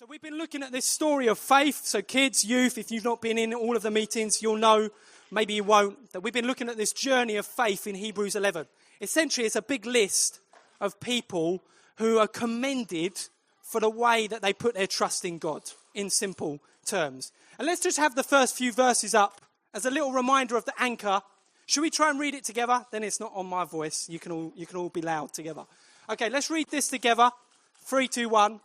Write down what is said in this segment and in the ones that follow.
So we've been looking at this story of faith. So kids, youth, if you've not been in all of the meetings, you'll know, maybe you won't, that we've been looking at this journey of faith in Hebrews 11. Essentially, it's a big list of people who are commended for the way that they put their trust in God, in simple terms. And let's just have the first few verses up as a little reminder of the anchor. Should we try and read it together? Then it's not on my voice. You can all be loud together. Okay, let's read this together. 3, 2, 1.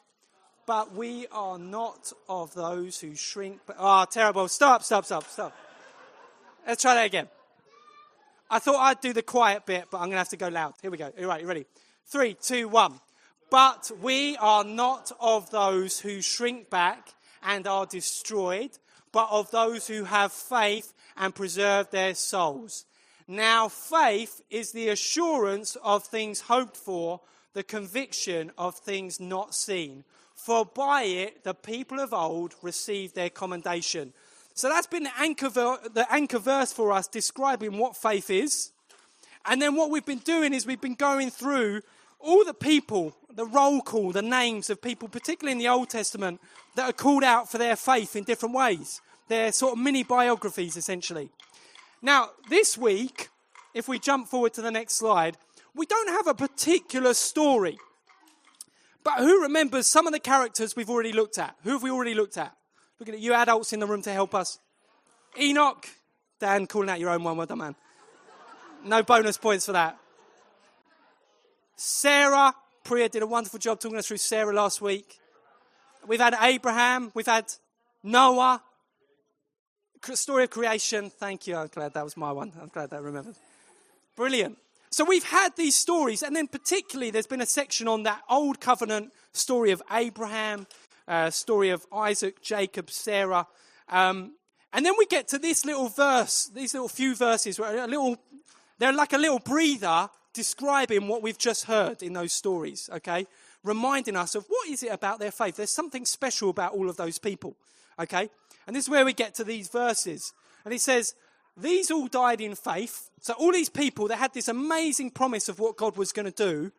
But we are not of those who shrink. Terrible. Stop. Let's try that again. I thought I'd do the quiet bit, but I'm going to have to go loud. Here we go. All right, you ready? 3, 2, 1. But we are not of those who shrink back and are destroyed, but of those who have faith and preserve their souls. Now, faith is the assurance of things hoped for, the conviction of things not seen. For by it, the people of old received their commendation. So that's been the anchor verse for us, describing what faith is. And then what we've been doing is we've been going through all the people, the roll call, the names of people, particularly in the Old Testament, that are called out for their faith in different ways. They're sort of mini biographies, essentially. Now, this week, if we jump forward to the next slide, we don't have a particular story. But who remembers some of the characters we've already looked at? Who have we already looked at? Looking at you adults in the room to help us. Enoch. Dan, calling out your own one. Well done, man. No bonus points for that. Sarah. Priya did a wonderful job talking us through Sarah last week. We've had Abraham. We've had Noah. Story of creation. Thank you. I'm glad that was my one. I'm glad that I remembered. Brilliant. So we've had these stories, and then particularly there's been a section on that old covenant story of Abraham, story of Isaac, Jacob, Sarah. And then we get to this little verse, these little few verses, where they're like a little breather describing what we've just heard in those stories, okay? Reminding us of what is it about their faith. There's something special about all of those people, okay? And this is where we get to these verses. And it says, these all died in faith. So all these people, they had this amazing promise of what God was going to do,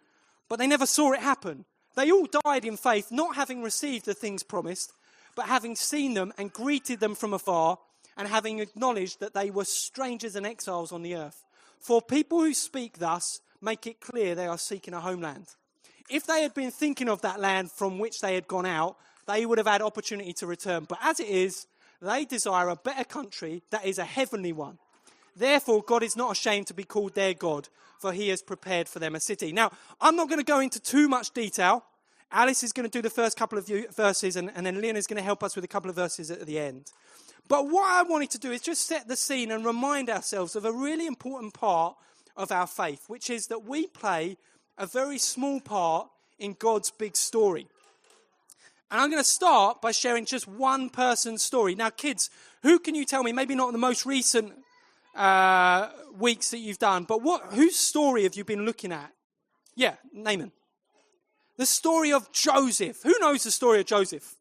but they never saw it happen. They all died in faith, not having received the things promised, but having seen them and greeted them from afar, and having acknowledged that they were strangers and exiles on the earth. For people who speak thus make it clear they are seeking a homeland. If they had been thinking of that land from which they had gone out, they would have had opportunity to return. But as it is, they desire a better country that is a heavenly one. Therefore, God is not ashamed to be called their God, for he has prepared for them a city. Now, I'm not going to go into too much detail. Alice is going to do the first couple of verses, and then Lian is going to help us with a couple of verses at the end. But what I wanted to do is just set the scene and remind ourselves of a really important part of our faith, which is that we play a very small part in God's big story. And I'm going to start by sharing just one person's story. Now, kids, who can you tell me, maybe not the most recent weeks that you've done, but whose story have you been looking at? Yeah, Naaman. The story of Joseph. Who knows the story of Joseph?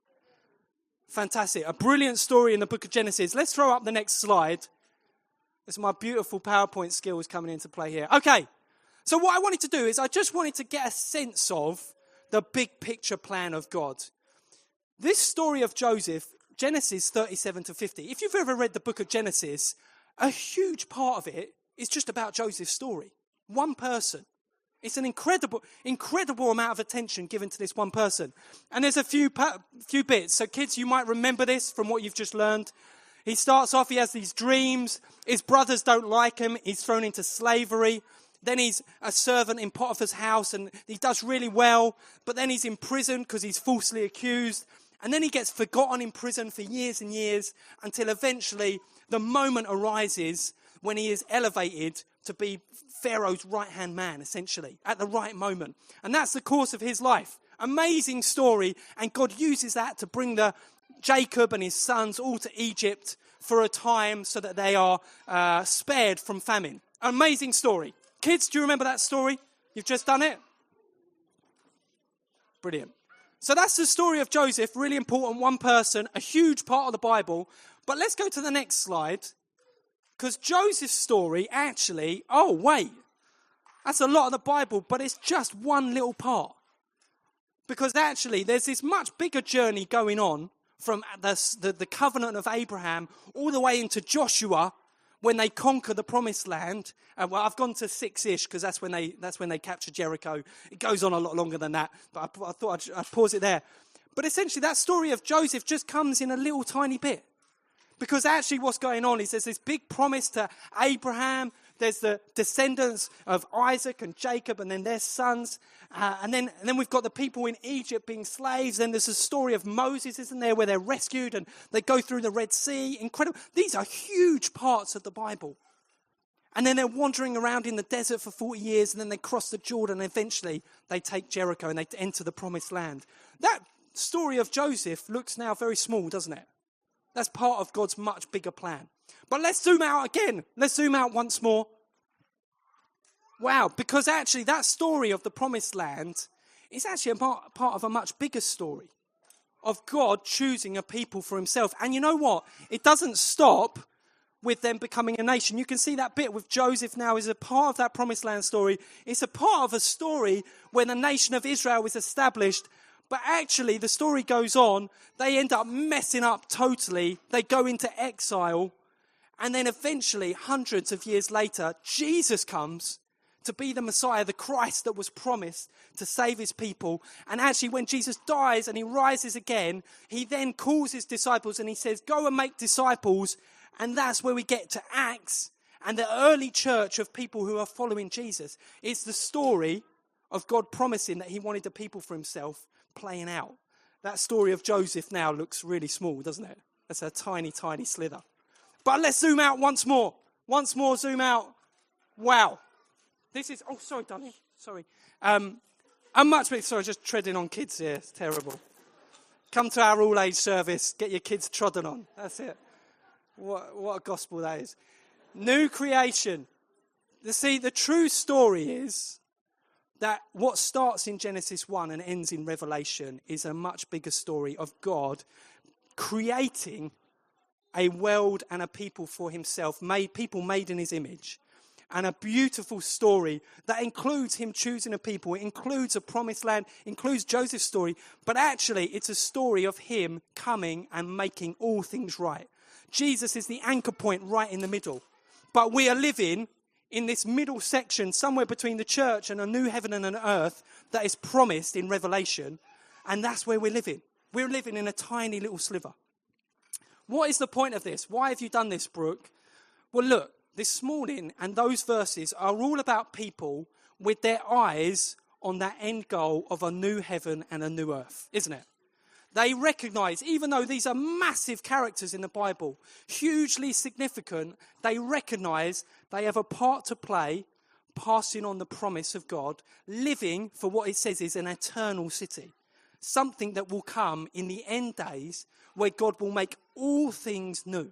Fantastic. A brilliant story in the book of Genesis. Let's throw up the next slide. It's my beautiful PowerPoint skills coming into play here. Okay, so what I wanted to do is I just wanted to get a sense of the big picture plan of God. This story of Joseph, Genesis 37 to 50, if you've ever read the book of Genesis, a huge part of it is just about Joseph's story. One person. It's an incredible amount of attention given to this one person. And there's a few bits. So kids, you might remember this from what you've just learned. He starts off, he has these dreams. His brothers don't like him. He's thrown into slavery. Then he's a servant in Potiphar's house and he does really well. But then he's in prison because he's falsely accused. And then he gets forgotten in prison for years and years until eventually the moment arises when he is elevated to be Pharaoh's right-hand man, essentially, at the right moment. And that's the course of his life. Amazing story. And God uses that to bring Jacob and his sons all to Egypt for a time so that they are spared from famine. Amazing story. Kids, do you remember that story? You've just done it? Brilliant. So that's the story of Joseph, really important, one person, a huge part of the Bible. But let's go to the next slide, because Joseph's story actually, that's a lot of the Bible, but it's just one little part. Because actually, there's this much bigger journey going on from the covenant of Abraham all the way into Joshua when they conquer the promised land. Well, I've gone to 6-ish because that's when they capture Jericho. It goes on a lot longer than that, but I thought I'd pause it there. But essentially, that story of Joseph just comes in a little tiny bit. Because actually what's going on is there's this big promise to Abraham. There's the descendants of Isaac and Jacob and then their sons. And then we've got the people in Egypt being slaves. Then there's a story of Moses, isn't there, where they're rescued and they go through the Red Sea. Incredible. These are huge parts of the Bible. And then they're wandering around in the desert for 40 years and then they cross the Jordan and eventually they take Jericho and they enter the promised land. That story of Joseph looks now very small, doesn't it? That's part of God's much bigger plan. But let's zoom out again. Let's zoom out once more. Wow, because actually that story of the promised land is actually a part of a much bigger story of God choosing a people for himself. And you know what? It doesn't stop with them becoming a nation. You can see that bit with Joseph now is a part of that promised land story. It's a part of a story when the nation of Israel was established. But actually, the story goes on. They end up messing up totally. They go into exile. And then eventually, hundreds of years later, Jesus comes to be the Messiah, the Christ that was promised to save his people. And actually, when Jesus dies and he rises again, he then calls his disciples and he says, go and make disciples. And that's where we get to Acts and the early church of people who are following Jesus. It's the story of God promising that he wanted a people for himself playing out. That story of Joseph now looks really small, doesn't it? That's a tiny, tiny slither. But let's zoom out once more. Once more, zoom out. Wow. This is, oh, sorry, Dunny. Sorry. I'm much bigger. Sorry, just treading on kids here. It's terrible. Come to our all-age service. Get your kids trodden on. That's it. What a gospel that is. New creation. See, the true story is that what starts in Genesis 1 and ends in Revelation is a much bigger story of God creating a world and a people for himself, people made in his image. And a beautiful story that includes him choosing a people. It includes a promised land, includes Joseph's story. But actually, it's a story of him coming and making all things right. Jesus is the anchor point right in the middle. But we are living in this middle section, somewhere between the church and a new heaven and an earth that is promised in Revelation. And that's where we're living. We're living in a tiny little sliver. What is the point of this? Why have you done this, Brook? Well, look, this morning and those verses are all about people with their eyes on that end goal of a new heaven and a new earth, isn't it? They recognize, even though these are massive characters in the Bible, hugely significant, they recognize they have a part to play, passing on the promise of God, living for what it says is an eternal city. Something that will come in the end days where God will make all things new.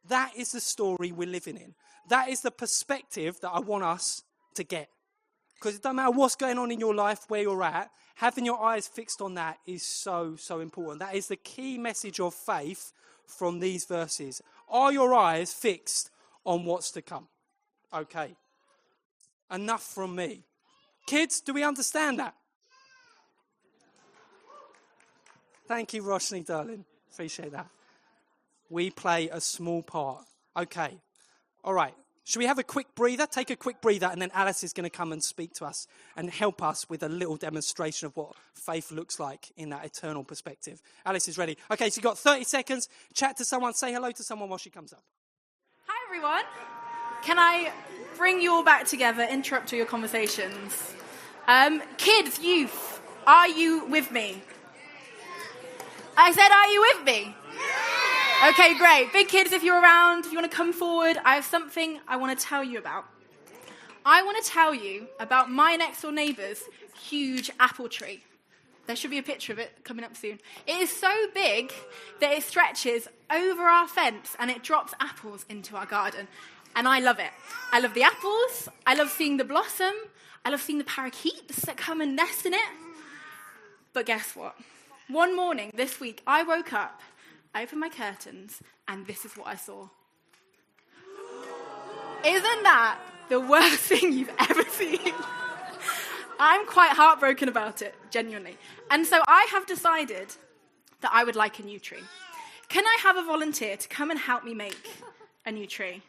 That is the story we're living in. That is the perspective that I want us to get. Because it doesn't matter what's going on in your life, where you're at, having your eyes fixed on that is so, so important. That is the key message of faith from these verses. Are your eyes fixed on what's to come? Okay. Enough from me. Kids, do we understand that? Thank you, Roshni, darling. Appreciate that. We play a small part. Okay. All right. Should we have a quick breather? Take a quick breather, and then Alice is going to come and speak to us and help us with a little demonstration of what faith looks like in that eternal perspective. Alice is ready. Okay, so you've got 30 seconds. Chat to someone. Say hello to someone while she comes up. Hi, everyone. Can I bring you all back together, interrupt all your conversations? Kids, youth, are you with me? I said, are you with me? Okay, great. Big kids, if you're around, if you want to come forward, I have something I want to tell you about. I want to tell you about my next door neighbour's huge apple tree. There should be a picture of it coming up soon. It is so big that it stretches over our fence and it drops apples into our garden. And I love it. I love the apples. I love seeing the blossom. I love seeing the parakeets that come and nest in it. But guess what? One morning this week, I woke up, opened my curtains, and this is what I saw. Isn't that the worst thing you've ever seen? I'm quite heartbroken about it, genuinely. And so I have decided that I would like a new tree. Can I have a volunteer to come and help me make a new tree?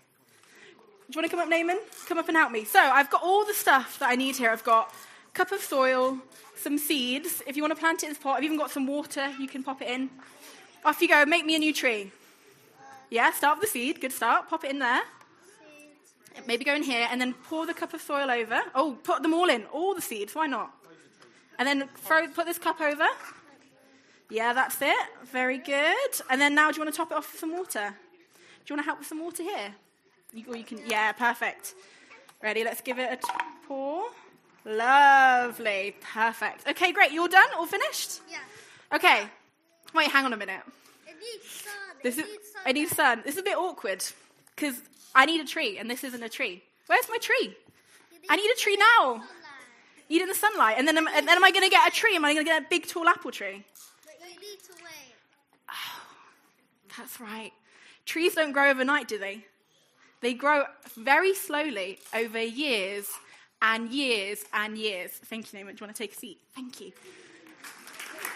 Do you want to come up, Naaman? Come up and help me. So I've got all the stuff that I need here. I've got a cup of soil, some seeds. If you want to plant it in this pot, I've even got some water. You can pop it in. Off you go. Make me a new tree. Yeah, start with the seed. Good start. Pop it in there. Maybe go in here and then pour the cup of soil over. Oh, put them all in. All the seeds. Why not? And then put this cup over. Yeah, that's it. Very good. And then now do you want to top it off with some water? Do you want to help with some water here? You can. Yeah, perfect. Ready? Let's give it a pour. Lovely. Perfect. Okay, great. You all done? All finished? Yeah. Okay. Wait, hang on a minute. It needs sun. I need sun. This is a bit awkward because I need a tree and this isn't a tree. Where's my tree? I need a tree now. Eat in the sunlight. And then am I going to get a tree? Am I going to get a big, tall apple tree? But you need to wait. Oh, that's right. Trees don't grow overnight, do they? They grow very slowly over years and years and years. Thank you, Naaman. Do you want to take a seat? Thank you.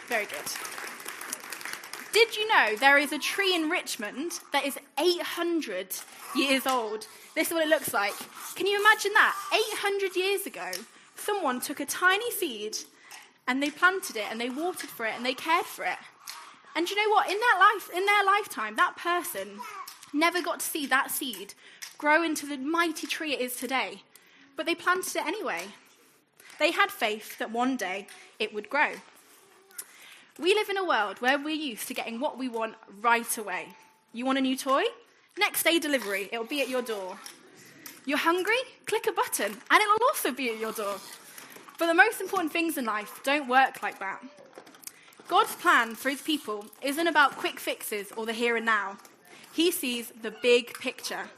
Very good. Did you know there is a tree in Richmond that is 800 years old? This is what it looks like. Can you imagine that? 800 years ago, someone took a tiny seed and they planted it and they watered for it and they cared for it. And do you know what? In their lifetime, that person never got to see that seed grow into the mighty tree it is today. But they planted it anyway. They had faith that one day it would grow. We live in a world where we're used to getting what we want right away. You want a new toy? Next day delivery. It'll be at your door. You're hungry? Click a button and it'll also be at your door. But the most important things in life don't work like that. God's plan for his people isn't about quick fixes or the here and now. He sees the big picture.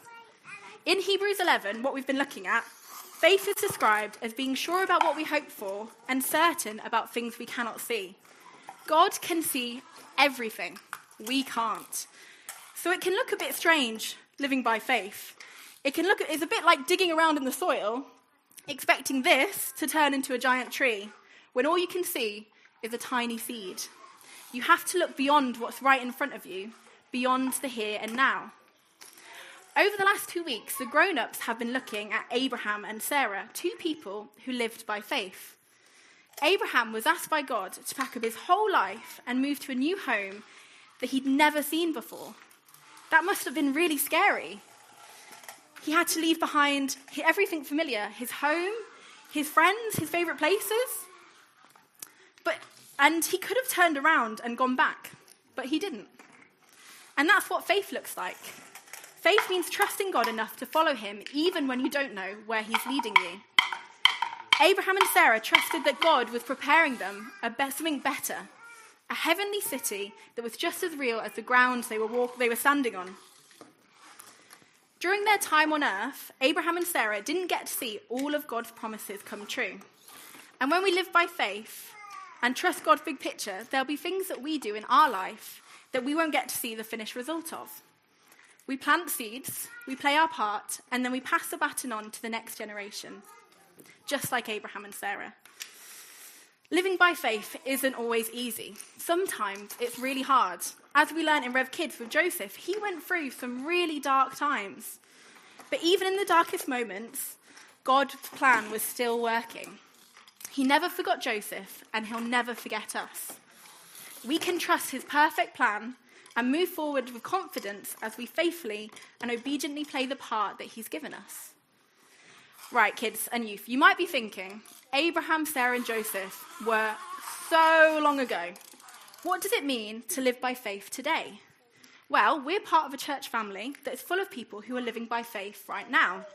In Hebrews 11, what we've been looking at, faith is described as being sure about what we hope for and certain about things we cannot see. God can see everything. We can't. So it can look a bit strange living by faith. It's a bit like digging around in the soil, expecting this to turn into a giant tree, when all you can see is a tiny seed. You have to look beyond what's right in front of you, beyond the here and now. Over the last 2 weeks, the grown-ups have been looking at Abraham and Sarah, two people who lived by faith. Abraham was asked by God to pack up his whole life and move to a new home that he'd never seen before. That must have been really scary. He had to leave behind everything familiar, his home, his friends, his favourite places. And he could have turned around and gone back, but he didn't. And that's what faith looks like. Faith means trusting God enough to follow him even when you don't know where he's leading you. Abraham and Sarah trusted that God was preparing them something better, a heavenly city that was just as real as the ground they were standing on. During their time on earth, Abraham and Sarah didn't get to see all of God's promises come true. And when we live by faith and trust God's big picture, there'll be things that we do in our life that we won't get to see the finished result of. We plant seeds, we play our part, and then we pass the baton on to the next generation, just like Abraham and Sarah. Living by faith isn't always easy. Sometimes it's really hard. As we learned in Rev Kids with Joseph, he went through some really dark times. But even in the darkest moments, God's plan was still working. He never forgot Joseph, and he'll never forget us. We can trust his perfect plan and move forward with confidence as we faithfully and obediently play the part that he's given us. Right, kids and youth, you might be thinking, Abraham, Sarah, and Joseph were so long ago. What does it mean to live by faith today? Well, we're part of a church family that's full of people who are living by faith right now.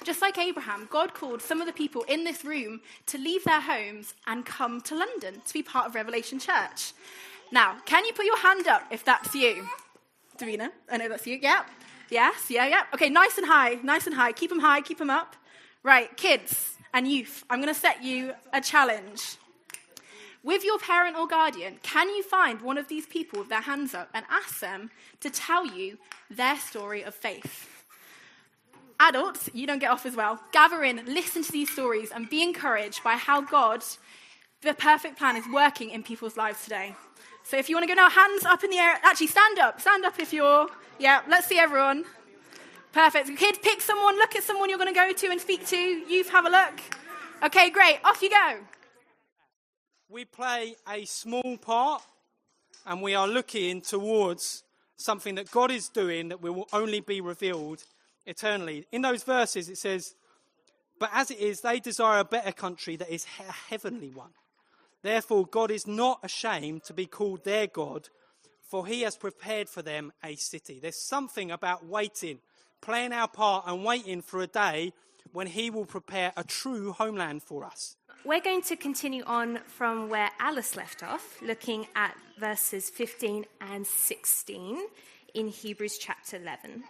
Just like Abraham, God called some of the people in this room to leave their homes and come to London to be part of Revelation Church. Now, can you put your hand up if that's you? Davina, I know that's you. Yeah. Yes, yeah. Okay, nice and high. Keep them high, keep them up. Right, kids and youth, I'm going to set you a challenge. With your parent or guardian, can you find one of these people with their hands up and ask them to tell you their story of faith? Adults, you don't get off as well. Gather in, listen to these stories, and be encouraged by how God, the perfect plan, is working in people's lives today. So if you want to go now, hands up in the air. Actually, stand up. Stand up if you're... Yeah, let's see everyone. Perfect. Kids, pick someone, look at someone you're going to go to and speak to. Youth, have a look. Okay, great. Off you go. We play a small part, and we are looking towards something that God is doing that will only be revealed eternally. In those verses, it says, "But as it is, they desire a better country that is a heavenly one. Therefore, God is not ashamed to be called their God, for he has prepared for them a city." There's something about waiting, playing our part and waiting for a day when he will prepare a true homeland for us. We're going to continue on from where Alice left off, looking at verses 15 and 16 in Hebrews chapter 11,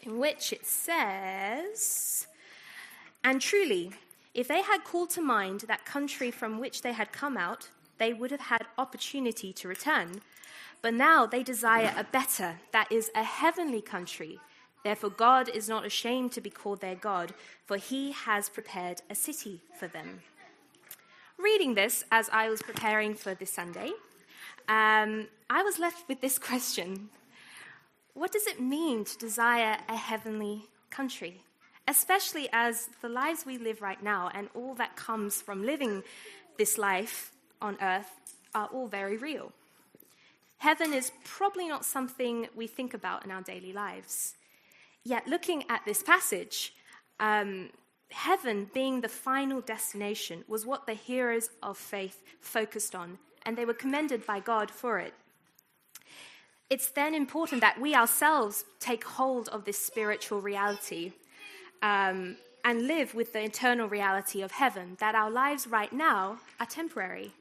in which it says, "And truly, if they had called to mind that country from which they had come out, they would have had opportunity to return. But now they desire a better, that is, a heavenly country. Therefore God is not ashamed to be called their God, for he has prepared a city for them." Reading this as I was preparing for this Sunday, I was left with this question. What does it mean to desire a heavenly country? Especially as the lives we live right now and all that comes from living this life on earth are all very real. Heaven is probably not something we think about in our daily lives. Yet looking at this passage, heaven being the final destination was what the heroes of faith focused on, and they were commended by God for it. It's then important that we ourselves take hold of this spiritual reality and live with the eternal reality of heaven, that our lives right now are temporary.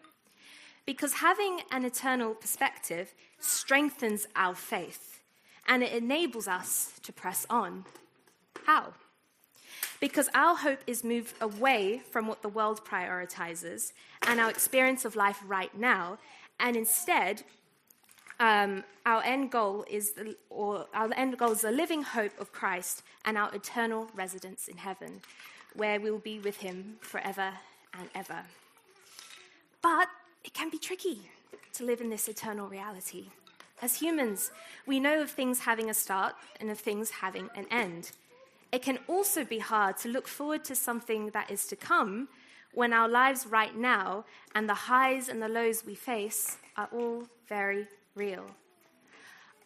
Because having an eternal perspective strengthens our faith, and it enables us to press on. How? Because our hope is moved away from what the world prioritizes and our experience of life right now, and instead, our end goal is the living hope of Christ and our eternal residence in heaven, where we'll be with him forever and ever. But it can be tricky to live in this eternal reality. As humans, we know of things having a start and of things having an end. It can also be hard to look forward to something that is to come when our lives right now and the highs and the lows we face are all very real.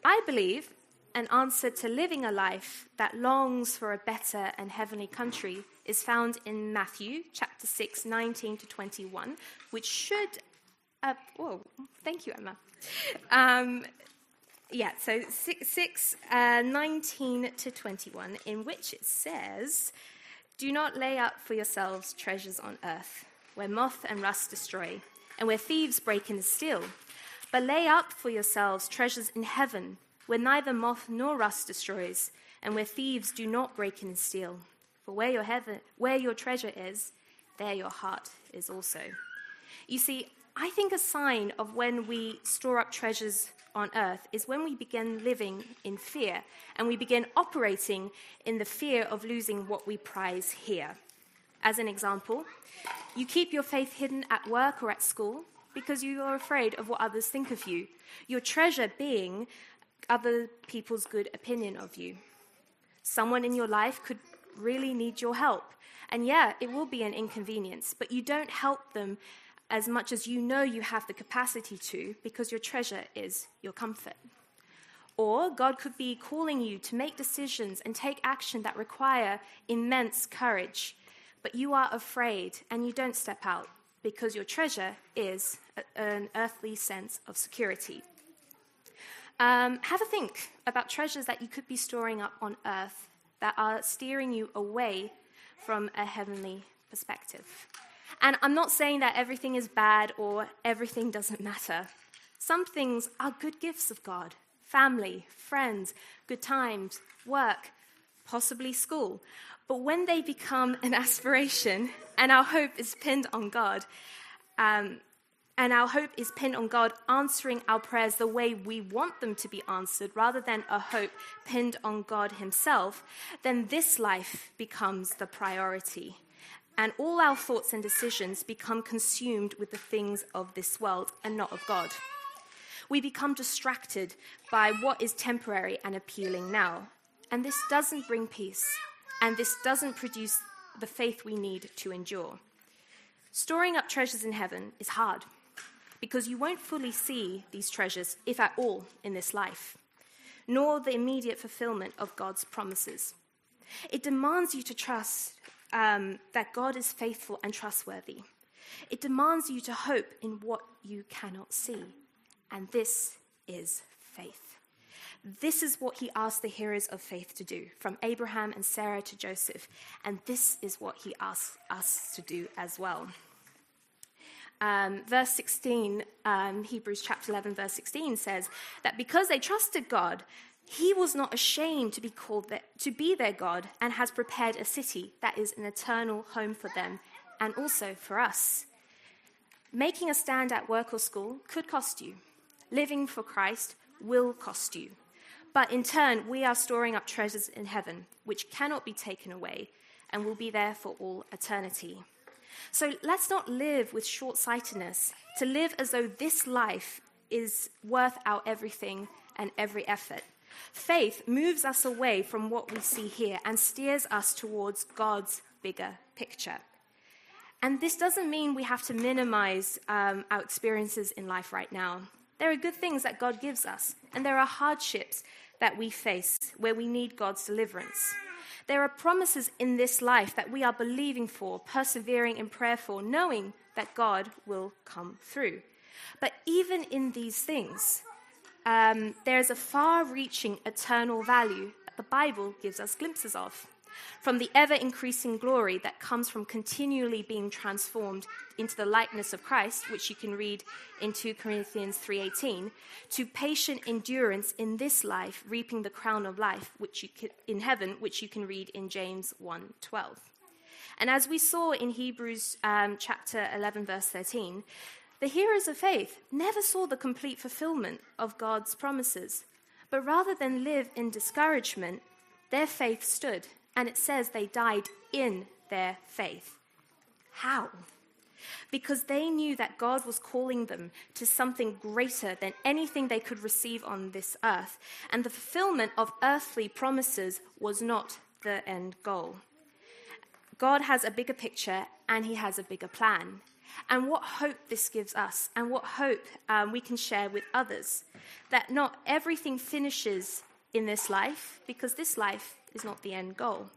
I believe an answer to living a life that longs for a better and heavenly country is found in Matthew chapter 6, 19 to 21, which should... thank you, Emma. So 6, 19 to 21, in which it says, "Do not lay up for yourselves treasures on earth, where moth and rust destroy, and where thieves break in and steal. But lay up for yourselves treasures in heaven, where neither moth nor rust destroys, and where thieves do not break in and steal. For where your treasure is, there your heart is also." You see, I think a sign of when we store up treasures on earth is when we begin living in fear, and we begin operating in the fear of losing what we prize here. As an example, you keep your faith hidden at work or at school because you are afraid of what others think of you, your treasure being other people's good opinion of you. Someone in your life could really need your help, and it will be an inconvenience, but you don't help them as much as you know you have the capacity to, because your treasure is your comfort. Or God could be calling you to make decisions and take action that require immense courage, but you are afraid and you don't step out because your treasure is an earthly sense of security. Have a think about treasures that you could be storing up on earth that are steering you away from a heavenly perspective. And I'm not saying that everything is bad or everything doesn't matter. Some things are good gifts of God: family, friends, good times, work, possibly school. But when they become an aspiration and our hope is pinned on God, and And our hope is pinned on God answering our prayers the way we want them to be answered, rather than a hope pinned on God himself, then this life becomes the priority. And all our thoughts and decisions become consumed with the things of this world and not of God. We become distracted by what is temporary and appealing now. And this doesn't bring peace, and this doesn't produce the faith we need to endure. Storing up treasures in heaven is hard, because you won't fully see these treasures, if at all, in this life, nor the immediate fulfillment of God's promises. It demands you to trust that God is faithful and trustworthy. It demands you to hope in what you cannot see, and this is faith. This is what he asked the heroes of faith to do, from Abraham and Sarah to Joseph, and this is what he asks us to do as well. Verse 16, Hebrews chapter 11, verse 16 says that because they trusted God, he was not ashamed to be called to be their God, and has prepared a city that is an eternal home for them and also for us. Making a stand at work or school could cost you. Living for Christ will cost you. But in turn, we are storing up treasures in heaven, which cannot be taken away and will be there for all eternity. So let's not live with short-sightedness, to live as though this life is worth our everything and every effort. Faith moves us away from what we see here and steers us towards God's bigger picture. And this doesn't mean we have to minimize our experiences in life right now. There are good things that God gives us, and there are hardships that we face where we need God's deliverance. There are promises in this life that we are believing for, persevering in prayer for, knowing that God will come through. But even in these things, there's a far-reaching eternal value that the Bible gives us glimpses of. From the ever-increasing glory that comes from continually being transformed into the likeness of Christ, which you can read in 2 Corinthians 3:18, to patient endurance in this life, reaping the crown of life in heaven, which you can read in James 1:12. And as we saw in Hebrews chapter 11, verse 13, the heroes of faith never saw the complete fulfillment of God's promises, but rather than live in discouragement, their faith stood. And it says they died in their faith. How? Because they knew that God was calling them to something greater than anything they could receive on this earth. And the fulfillment of earthly promises was not the end goal. God has a bigger picture, and he has a bigger plan. And what hope this gives us, and what hope we can share with others. That not everything finishes in this life, because this life is not the end goal.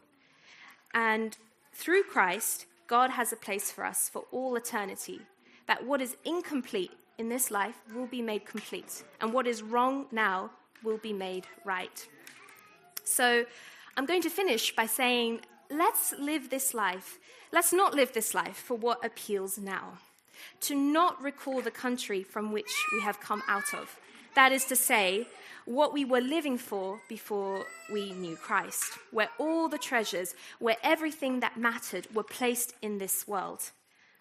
And through Christ, God has a place for us for all eternity, that what is incomplete in this life will be made complete, and what is wrong now will be made right. So I'm going to finish by saying, let's live this life. Let's not live this life for what appeals now, to not recall the country from which we have come out of. That is to say, what we were living for before we knew Christ, where all the treasures, where everything that mattered were placed in this world.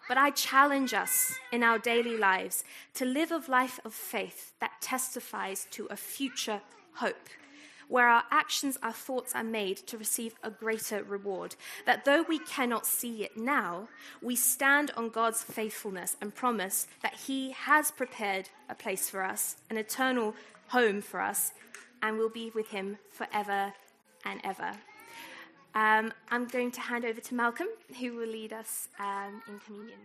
But I challenge us in our daily lives to live a life of faith that testifies to a future hope, where our actions, our thoughts are made to receive a greater reward, that though we cannot see it now, we stand on God's faithfulness and promise that he has prepared a place for us, an eternal home for us, and we'll be with him forever and ever. I'm going to hand over to Malcolm, who will lead us in communion.